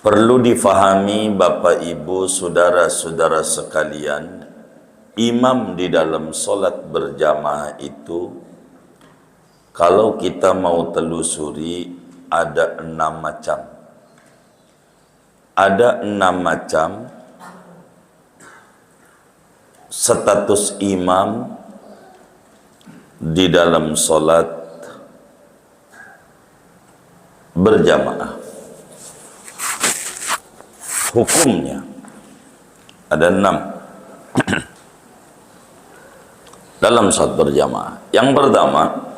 Perlu difahami Bapak Ibu saudara-saudara sekalian, imam di dalam solat berjamaah itu, kalau kita mau telusuri, ada 6 macam. Ada 6 macam status imam di dalam solat berjamaah. Hukumnya ada 6 dalam salat berjamaah. Yang pertama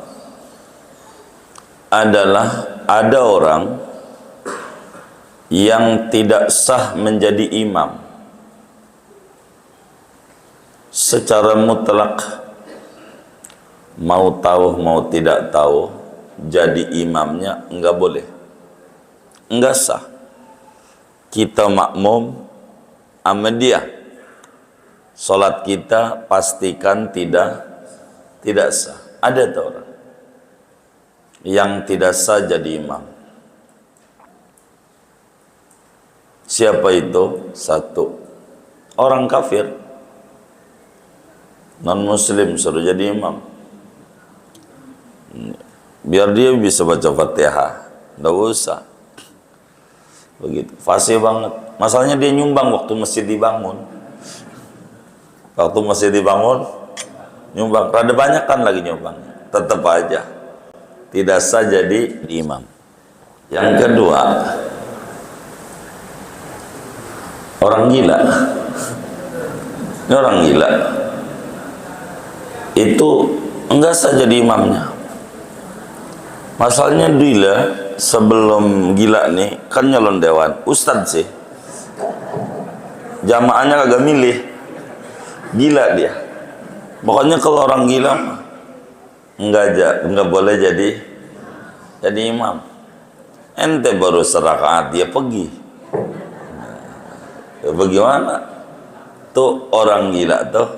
adalah ada orang yang tidak sah menjadi imam secara mutlak, mau tahu mau tidak tahu, jadi imamnya enggak boleh, enggak sah. Kita makmum sama dia, solat kita pastikan tidak sah. Ada tuh orang yang tidak sah jadi imam. Siapa itu? 1, orang kafir, non muslim suruh jadi imam, biar dia bisa baca Fatihah, nggak usah begitu, fasih banget. Masalahnya dia nyumbang waktu masjid dibangun, nyumbang, rada banyak kan lagi nyumbang, tetap aja tidak sah jadi imam. Yang kedua, orang gila. Ini orang gila itu enggak sah jadi imamnya. Masalahnya gila, sebelum gila nih kan nyalon dewan, ustadz sih, jamaahnya kagak milih, gila dia. Pokoknya kalau orang gila enggak boleh jadi imam. Ente baru serakaat dia pergi, bagaimana tuh orang gila tuh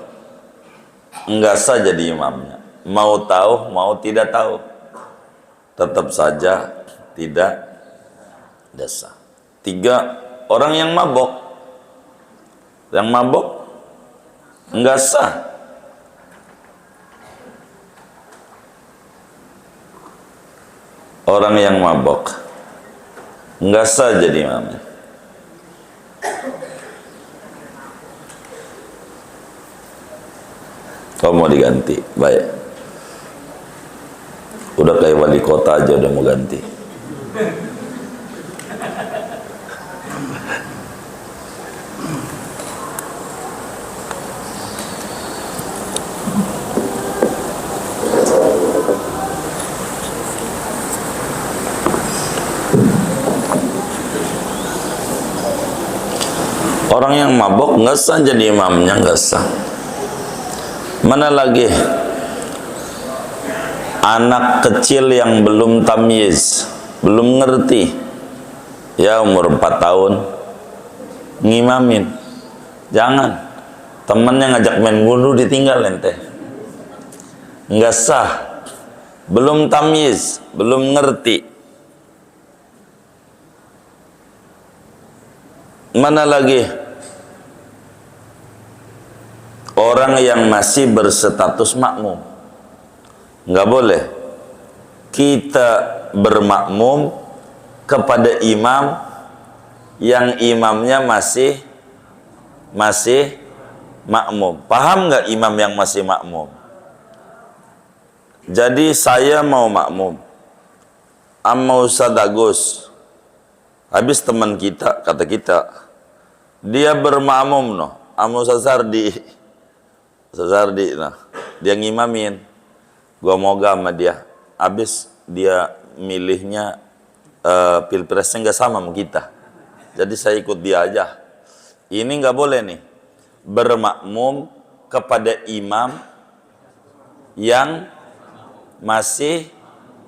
enggak sah jadi imamnya, mau tahu mau tidak tahu, tetap saja tidak sah. 3, orang yang mabok. Yang mabok enggak sah. Orang yang mabok enggak sah jadi imamnya. Kalau mau diganti, baik. Udah kayak wali kota aja udah mau ganti. Orang yang mabok nggak sah jadi imamnya, nggak sah. Mana lagi? Anak kecil yang belum tamyiz, belum ngerti, ya umur 4 tahun, ngimamin. Jangan. Temennya ngajak main gundu ditinggal ente. Nggak sah. Belum tamyiz, belum ngerti. Mana lagi? Orang yang masih berstatus makmum. Nggak boleh kita bermakmum kepada imam yang imamnya masih makmum. Paham nggak imam yang masih makmum? Jadi saya mau makmum sama Ustadz Agus, habis teman kita, kata kita, dia bermakmum sama Ustadz Sardi, dia ngimamin, gua moga sama dia, habis dia milihnya pilpresnya nggak sama kita, jadi saya ikut dia aja. Ini nggak boleh nih, bermakmum kepada imam yang masih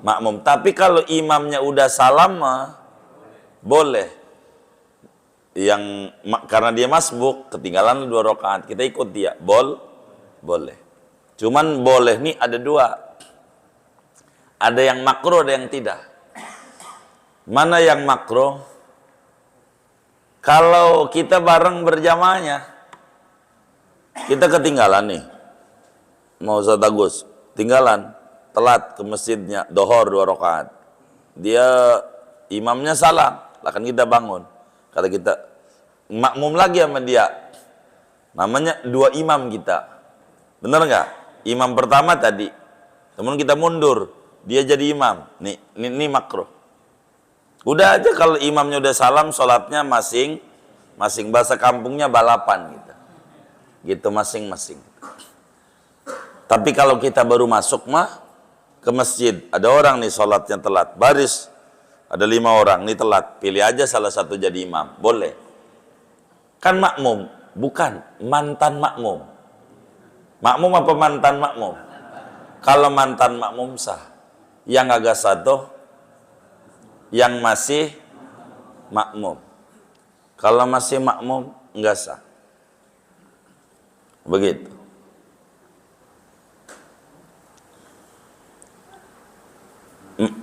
makmum. Tapi kalau imamnya udah salam boleh, yang karena dia masbuk ketinggalan 2 rakaat, kita ikut dia, boleh. Cuman boleh nih ada 2. Ada yang makruh, ada yang tidak. Mana yang makruh? Kalau kita bareng berjamaahnya, kita ketinggalan nih. Mau Ustaz Agus, tinggalan, telat ke masjidnya, dohor 2 rakaat. Dia imamnya salah, lah kan kita bangun. Kata kita, makmum lagi sama dia. Namanya 2 imam kita. Bener nggak? Imam pertama tadi, temen kita mundur, dia jadi imam. Nih makruh. Udah aja kalau imamnya udah salam, sholatnya masing bahasa kampungnya balapan gitu. Gitu masing-masing. Tapi kalau kita baru masuk mah ke masjid, ada orang nih sholatnya telat, baris, ada 5 orang nih telat, pilih aja salah satu jadi imam, boleh. Kan makmum, bukan mantan makmum. Makmum apa mantan makmum? Kalau mantan makmum sah. Yang agak satu, yang masih makmum. Kalau masih makmum, enggak sah. Begitu.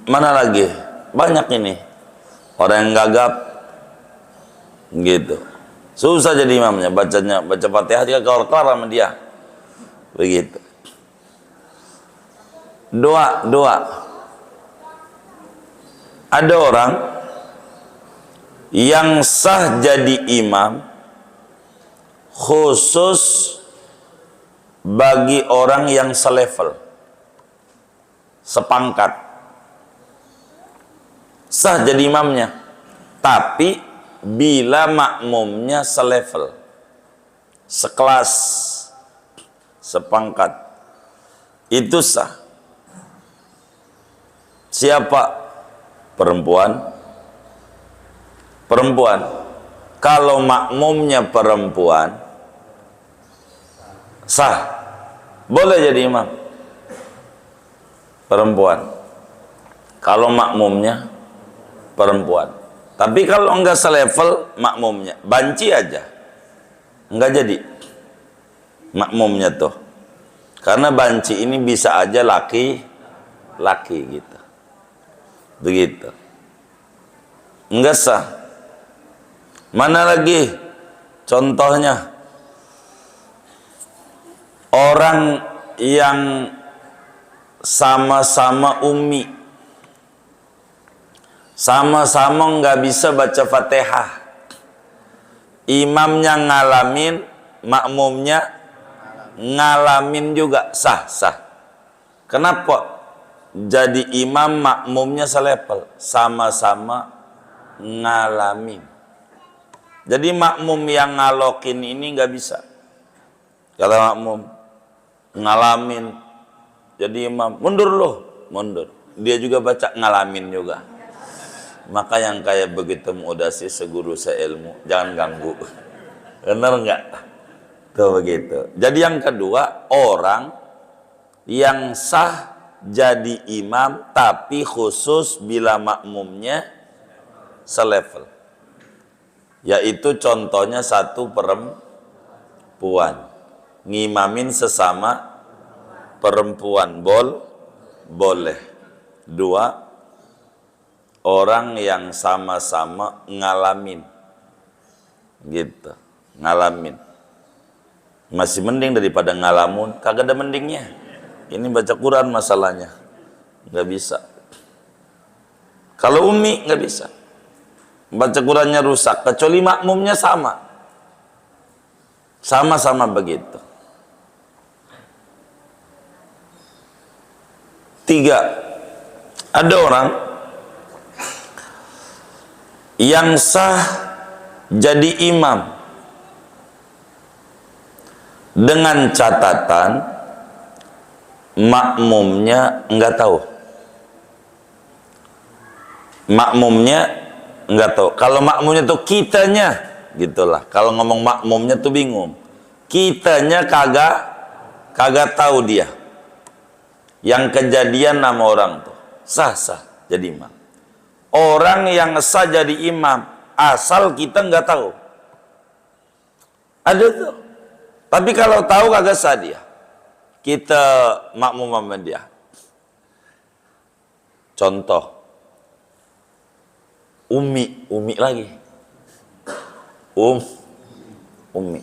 Mana lagi? Banyak ini. Orang yang gagap. Gitu. Susah jadi imamnya. Baca Fatihah dia kelar-kelar sama dia. Begitu. Doa. Ada orang yang sah jadi imam khusus bagi orang yang selevel, sepangkat, sah jadi imamnya. Tapi bila makmumnya selevel, sekelas, sepangkat, itu sah. Siapa? Perempuan. Kalau makmumnya perempuan, sah, boleh jadi imam. Perempuan. Kalau makmumnya perempuan. Tapi kalau enggak selevel makmumnya, banci aja, enggak jadi makmumnya tuh. Karena banci ini bisa aja laki gitu. Begitu. Enggak sah. Mana lagi contohnya? Orang yang sama-sama ummi, sama-sama nggak bisa baca Fatihah, imamnya ngalamin, makmumnya ngalamin juga, sah. Kenapa? Jadi imam makmumnya selevel, sama-sama ngalamin. Jadi makmum yang ngalokin ini nggak bisa. Kata makmum, ngalamin, jadi imam, mundur loh, mundur. Dia juga baca ngalamin juga. Maka yang kayak begitu mudah sih seguru seilmu, jangan ganggu. Benar nggak? Tuh begitu. Jadi yang kedua, orang yang sah jadi imam tapi khusus bila makmumnya selevel. Yaitu contohnya satu perempuan ngimamin sesama perempuan, boleh. 2 orang yang sama-sama ngalamin, gitu, ngalamin. Masih mending daripada ngalamun, kagak ada mendingnya. Ini baca Quran masalahnya, nggak bisa. Kalau umi nggak bisa, baca Qurannya rusak. Kecuali makmumnya sama-sama begitu. 3, ada orang yang sah jadi imam dengan catatan makmumnya enggak tahu. Kalau makmumnya tuh kitanya, gitulah. Kalau ngomong makmumnya tuh bingung. Kitanya kagak tahu dia. Yang kejadian nama orang tuh sah jadi imam. Orang yang sah jadi imam asal kita nggak tahu. Ada tuh. Tapi kalau tahu kagak sah dia. Kita makmum sama dia. Contoh, umi lagi. Ummi.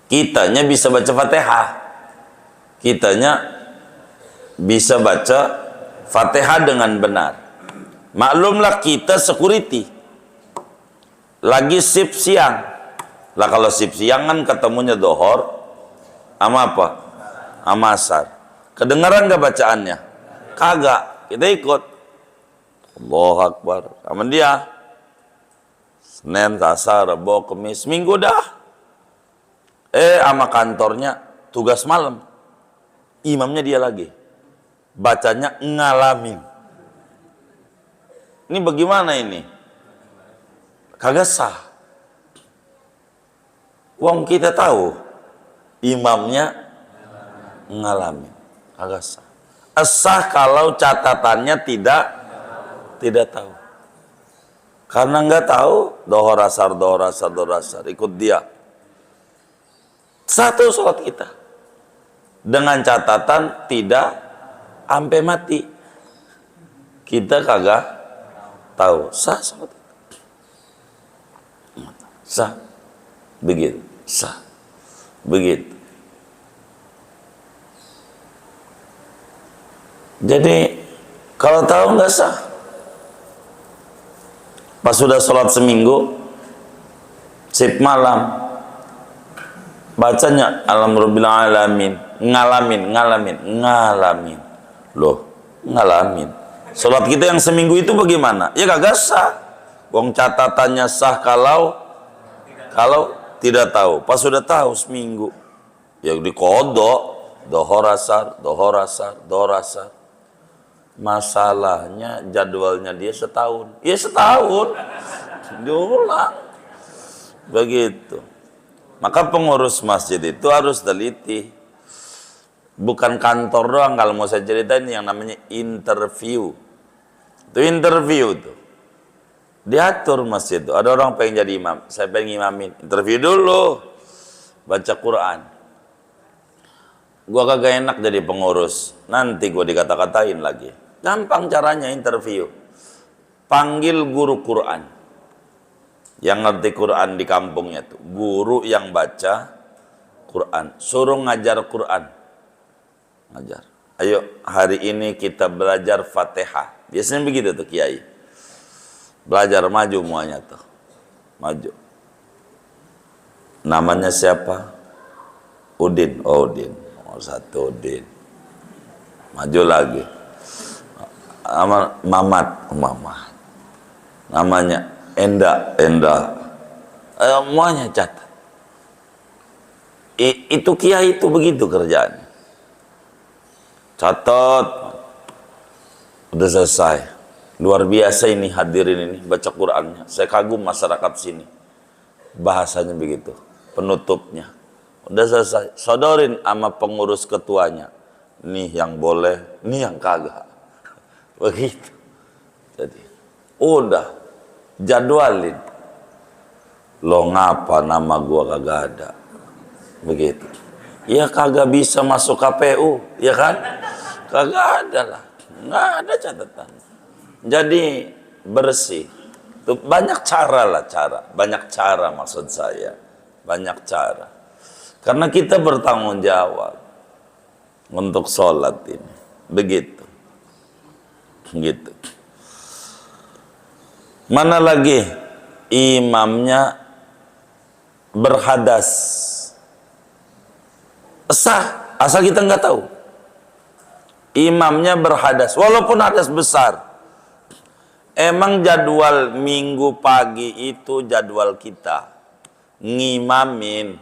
Kitanya bisa baca Fatihah. Kitanya bisa baca Fatihah dengan benar. Maklumlah kita security. Lagi shift siang. Lah kalau shift siang kan ketemunya dohor sama apa? Sama asar. Kedengaran gak bacaannya? Kagak. Kita ikut. Allahu Akbar. Sama dia. Senin, Selasa, Rabu, Kamis, Minggu dah. Sama kantornya tugas malam. Imamnya dia lagi. Bacanya ngalamin. Ini bagaimana ini? Kagak sah. Wong kita tahu imamnya ngalamin. Kagak sah. Sah kalau catatannya tidak tahu. Karena nggak tahu dohor asar ikut dia. Satu sholat kita dengan catatan tidak sampai mati. Kita kagak tahu. Sah sholat. Sah. Begitu. Sah. Begitu. Jadi kalau tahu nggak sah. Pas sudah sholat seminggu, sip malam, bacanya alhamdulillah alamin, ngalamin. Loh, ngalamin. Sholat kita yang seminggu itu bagaimana? Ya kagak sah. Wong catatannya sah kalau tidak tahu. Pas sudah tahu seminggu, ya dikodok, dohor asar. Masalahnya jadwalnya dia setahun. Ya setahun. Diulang. Begitu. Maka pengurus masjid itu harus teliti. Bukan kantor doang kalau mau saya ceritain yang namanya interview. Itu interview tuh. Diatur masjid itu. Ada orang pengen jadi imam. Saya pengen imamin. Interview dulu. Baca Quran. Gua kagak enak jadi pengurus. Nanti gua dikata-katain lagi. Gampang caranya interview. Panggil guru Quran. Yang ngerti Quran di kampungnya tuh. Guru yang baca Quran. Suruh ngajar Quran. Ngajar. Ayo hari ini kita belajar Fatihah. Biasanya begitu tuh kiai. Belajar maju semuanya tuh. Maju. Namanya siapa? Udin. Oh Udin. Oh satu Udin. Maju lagi. Mamat. Namanya Enda. Semuanya catat. Itu kiai itu begitu kerjaannya. Catat. Udah selesai. Luar biasa ini hadirin ini baca Qur'annya. Saya kagum masyarakat sini. Bahasanya begitu. Penutupnya. Udah selesai. Sodorin sama pengurus ketuanya. Nih yang boleh, nih yang kagak. Begitu. Jadi, udah jadwalin. Lo ngapa nama gua kagak ada? Begitu. Ya kagak bisa masuk KPU, ya kan? Kagak ada lah. Nggak ada catatan. Jadi bersih. Tuh, banyak cara lah Banyak cara maksud saya. Banyak cara. Karena kita bertanggung jawab untuk sholat ini. Begitu. Gitu. Mana lagi imamnya berhadas? Sah, asal kita nggak tahu. Imamnya berhadas, walaupun hadas besar. Emang jadwal minggu pagi itu jadwal kita ngimamin.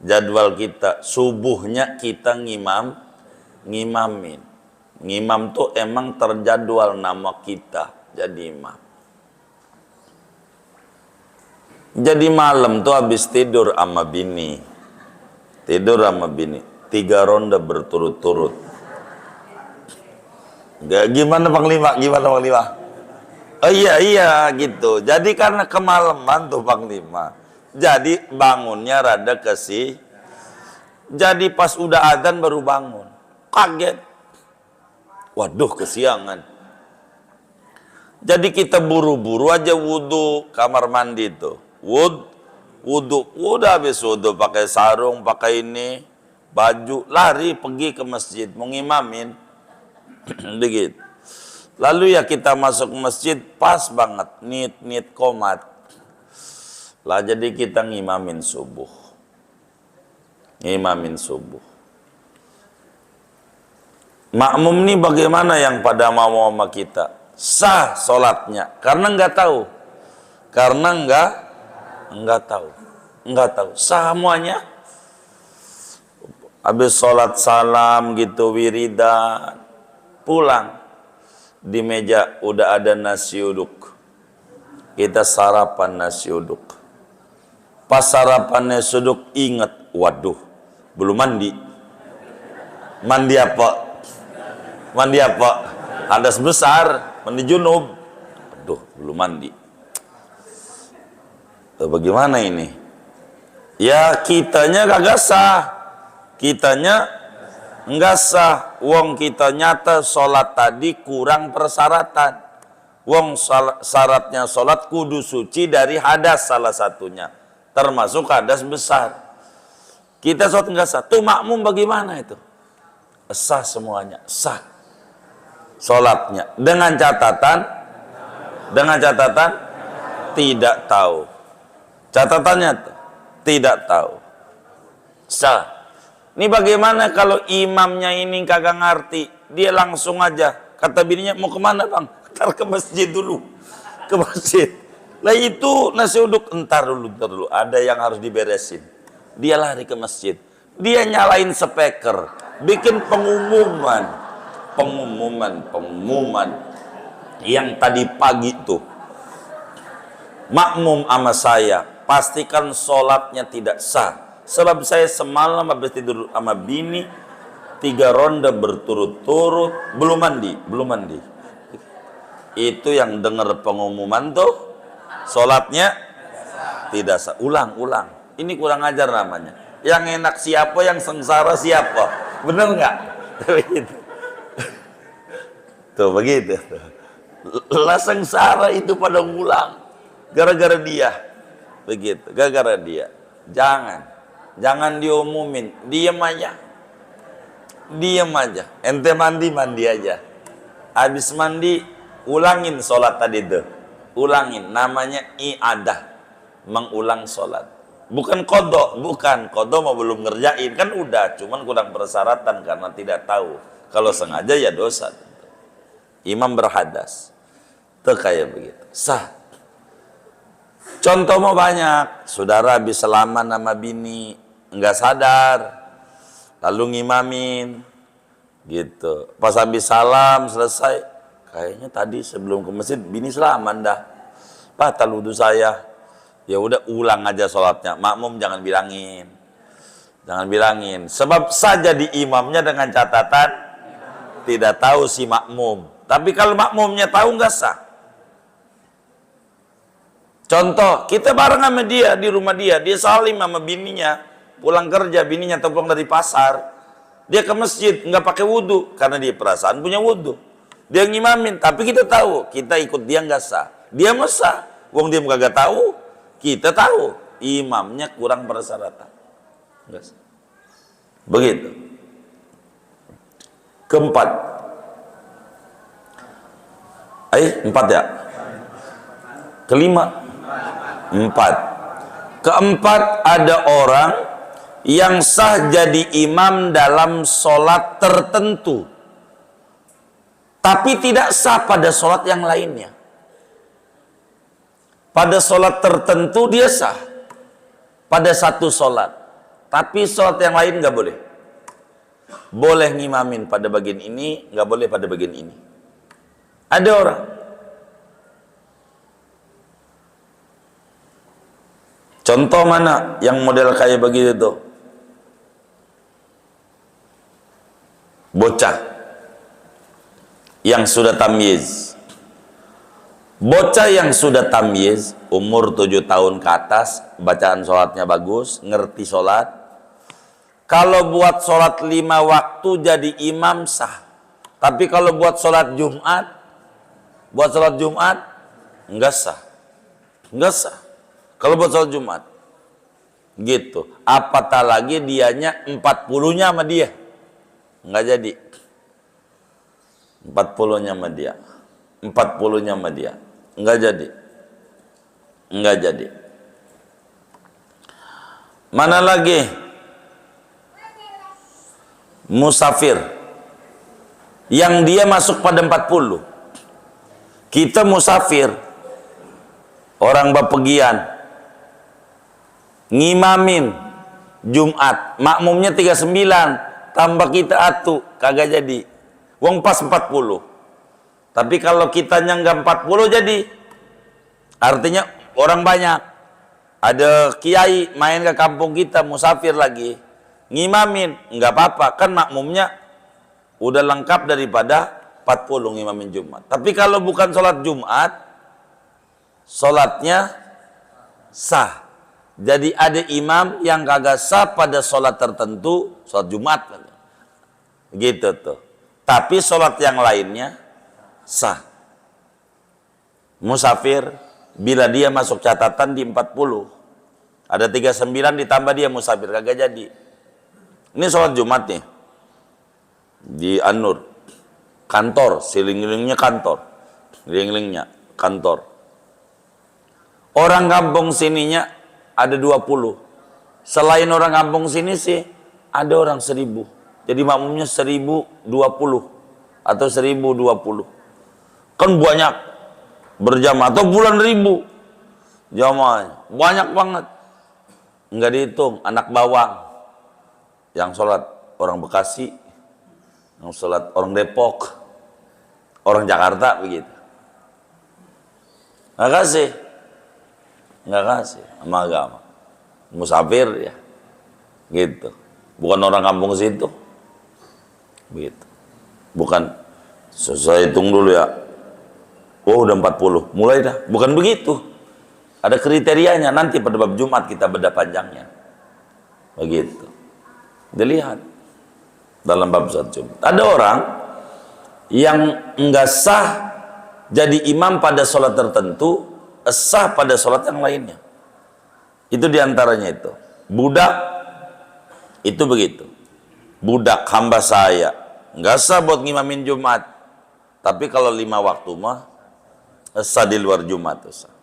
Jadwal kita subuhnya kita ngimamin. Ngimam tuh emang terjadwal nama kita jadi imam. Jadi malam tuh habis tidur sama bini. 3 ronde berturut-turut. Gimana Panglima? Oh iya gitu. Jadi karena kemalaman tuh Panglima. Jadi bangunnya rada kesih. Jadi pas udah adzan baru bangun. Kaget. Waduh kesiangan. Jadi kita buru-buru aja wudhu kamar mandi tuh. Wudhu. Udah habis wudhu pakai sarung, pakai ini, baju, lari pergi ke masjid mau ngimamin. Begitu. Lalu ya kita masuk masjid pas banget nit komat. Lah jadi kita ngimamin subuh. Makmum nih bagaimana yang pada mau sama kita? Sah solatnya karena nggak tahu. Nggak tahu. Sah semuanya. Habis sholat salam gitu wiridan, pulang di meja udah ada nasi uduk. Kita sarapan nasi uduk. Pas sarapan nasi uduk ingat, waduh, belum mandi. Mandi apa? Hadas besar, mandi junub. Aduh, belum mandi. Bagaimana ini? Ya kitanya kagak sah. Kitanya enggak sah. Wong kita nyata sholat tadi kurang persyaratan. Wong syaratnya sholat kudu suci dari hadas salah satunya. Termasuk hadas besar. Kita sholat enggak sah. Tuh makmum bagaimana itu? Sah semuanya. Sah. Sholatnya. Dengan catatan tidak tahu. Catatannya tidak tahu. Sah. Ini bagaimana kalau imamnya ini kagak ngerti, dia langsung aja kata bininya mau kemana bang? Ntar ke masjid dulu, ke masjid. Lah itu nasi uduk entar dulu, ada yang harus diberesin. Dia lari ke masjid, dia nyalain speaker, bikin pengumuman yang tadi pagi tuh. Makmum sama saya, pastikan sholatnya tidak sah. Sebab saya semalam habis tidur sama bini 3 ronde berturut-turut belum mandi. Itu yang dengar pengumuman tuh sholatnya tidak sah. Ulang. Ini kurang ajar namanya. Yang enak siapa, yang sengsara siapa? Bener nggak? Tuh begitu. Lah sengsara itu pada ngulang gara-gara dia. Begitu, gara-gara dia. Jangan diumumin, diam aja. Ente mandi aja. Habis mandi, ulangin sholat tadi tuh. Ulangin, namanya i'adah, mengulang sholat. Bukan kodok, kodok mau belum ngerjain, kan udah, cuman kurang persyaratan karena tidak tahu. Kalau sengaja ya dosa. Imam berhadas, tuh kayak begitu, sah. Contoh mau banyak. Saudara habis salaman sama bini, enggak sadar, lalu ngimamin, gitu. Pas habis salam selesai, kayaknya tadi sebelum ke masjid bini salaman dah. Batal wudu saya. Ya udah ulang aja sholatnya. Makmum jangan bilangin. Sebab saja di imamnya dengan catatan tidak tahu si makmum. Tapi kalau makmumnya tahu nggak sah. Contoh, kita bareng sama dia di rumah dia salim sama bininya, pulang kerja, bininya pulang dari pasar, dia ke masjid nggak pakai wudhu karena dia perasaan punya wudhu. Dia ngimamin, tapi kita tahu, kita ikut dia nggak sah. Dia sah, wong dia nggak tahu, kita tahu, imamnya kurang persyaratan, nggak sah. Begitu. Keempat, empat ya. Keempat, ada orang yang sah jadi imam dalam sholat tertentu, tapi tidak sah pada sholat yang lainnya. Pada sholat tertentu dia sah, pada satu sholat, tapi sholat yang lain nggak boleh. Boleh ngimamin pada bagian ini, nggak boleh pada bagian ini. Ada orang contoh mana yang model kayak begitu tuh? Bocah yang sudah tamyiz. Bocah yang sudah tamyiz, umur 7 tahun ke atas, bacaan sholatnya bagus, ngerti sholat. Kalau buat sholat 5 waktu jadi imam sah. Tapi kalau buat sholat Jumat, enggak sah. Kalau buat sholat Jumat. Gitu. Apatah lagi dianya 40-nya sama dia. Nggak jadi. 40-nya sama dia. 40-nya sama dia. Nggak jadi. Nggak jadi. Mana lagi? Musafir. Yang dia masuk pada 40. Kita musafir. Orang bepergian. Ngimamin Jumat. Makmumnya 39. Tambah kita atu. Kagak jadi. Wong pas 40. Tapi kalau kitanya nggak 40 jadi. Artinya orang banyak. Ada kiai main ke kampung kita, musafir lagi. Ngimamin, nggak apa-apa. Kan makmumnya udah lengkap daripada 40 ngimamin Jumat. Tapi kalau bukan sholat Jumat, sholatnya sah. Jadi ada imam yang kagak sah pada sholat tertentu, sholat Jumat. Gitu tuh. Tapi sholat yang lainnya sah. Musafir, bila dia masuk catatan di 40, ada 39 ditambah dia musafir, kagak jadi. Ini sholat Jumat nih di An-Nur, kantor, siling-silingnya kantor, siling-silingnya kantor. Orang kampung sininya ada 20. Selain orang kampung sini sih ada orang 1000. Jadi makmumnya 1020 atau 1020. Kan banyak berjamaah atau bulan ribu jamaahnya banyak banget, nggak dihitung. Anak bawang yang sholat orang Bekasi, yang sholat orang Depok, orang Jakarta begitu. Nggak kasih sama agama. Musafir ya, gitu. Bukan orang kampung situ, begitu. Bukan. Saya hitung dulu ya. Oh udah 40, mulai dah. Bukan begitu. Ada kriterianya, nanti pada bab Jumat kita bedah panjangnya. Begitu. Dilihat dalam bab sholat Jumat. Ada orang yang enggak sah jadi imam pada sholat tertentu, sah pada sholat yang lainnya. Itu diantaranya itu. Budak itu begitu. Budak hamba saya enggak sah buat ngimamin Jumat. Tapi kalau 5 waktu mah sah di luar Jumat tuh sah.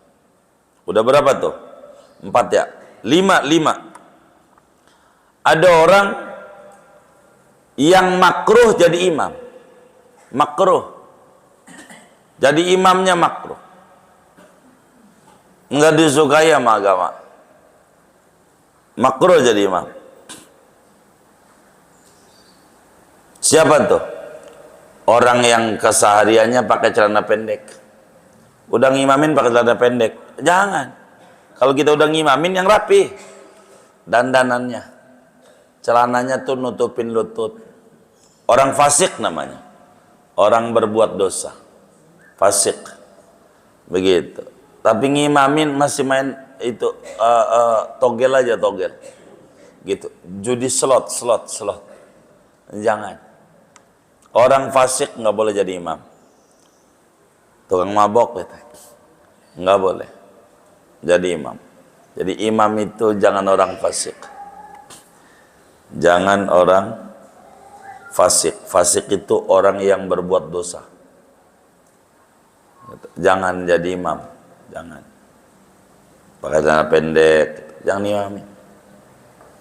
Udah berapa tuh? 4 ya? 5. Ada orang yang makruh jadi imam. Makruh. Jadi imamnya makruh. Enggak disukai sama agama. Makruh jadi imam. Siapa tuh? Orang yang kesehariannya pakai celana pendek. Udah ngimamin pakai celana pendek. Jangan. Kalau kita udah ngimamin yang rapi. Dandanannya. Celananya tuh nutupin lutut. Orang fasik namanya. Orang berbuat dosa. Fasik. Begitu. Tapi ngimamin masih main itu togel aja togel. Gitu. Judi slot. Jangan. Orang fasik nggak boleh jadi imam. Tukang mabok nggak boleh jadi imam. Jadi imam itu jangan orang fasik. Jangan orang fasik. Fasik itu orang yang berbuat dosa. Jangan jadi imam. Jangan. Pakai celana pendek. Jangan imamin.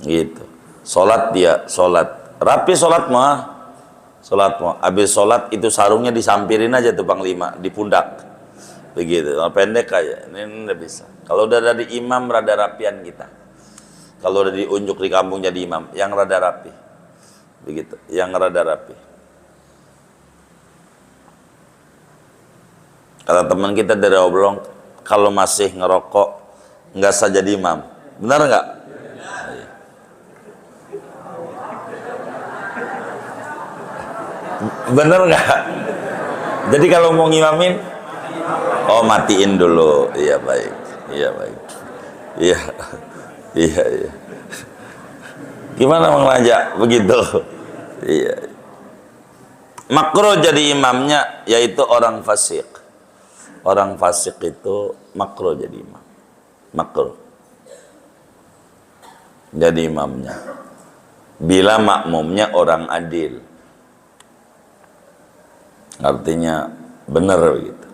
Gitu. Sholat dia, sholat. Rapi sholat mah. Sholat mau, habis sholat itu sarungnya disampirin aja tuh Panglima di pundak, begitu, pendek aja, ini udah bisa. Kalau udah dari imam rada rapian kita, kalau udah diunjuk di kampung jadi imam, yang rada rapi, begitu, yang rada rapi. Kata teman kita dari Oblong, kalau masih ngerokok nggak sah jadi imam, benar nggak? Bener nggak? Jadi kalau mau ngimamin, oh matiin dulu. Iya baik, iya baik, iya. Gimana Mang Raja? Begitu. Iya. Makruh jadi imamnya yaitu orang fasik. Orang fasik itu makruh jadi imam. Makruh. jadi imamnya. Bila makmumnya orang adil, artinya benar gitu.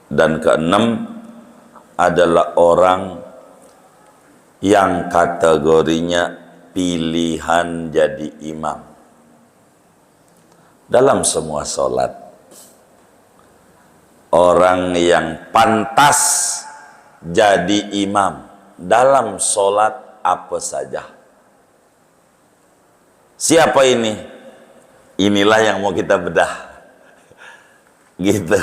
Dan keenam adalah orang yang kategorinya pilihan jadi imam dalam semua sholat. Orang yang pantas jadi imam dalam sholat apa saja. Siapa ini? Inilah yang mau kita bedah. Gitu.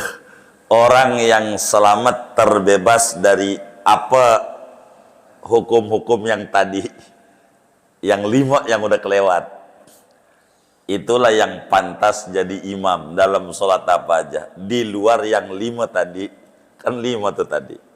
Orang yang selamat terbebas dari apa hukum-hukum yang tadi, yang 5 yang udah kelewat. Itulah yang pantas jadi imam dalam sholat apa aja. Di luar yang 5 tadi, kan 5 tuh tadi.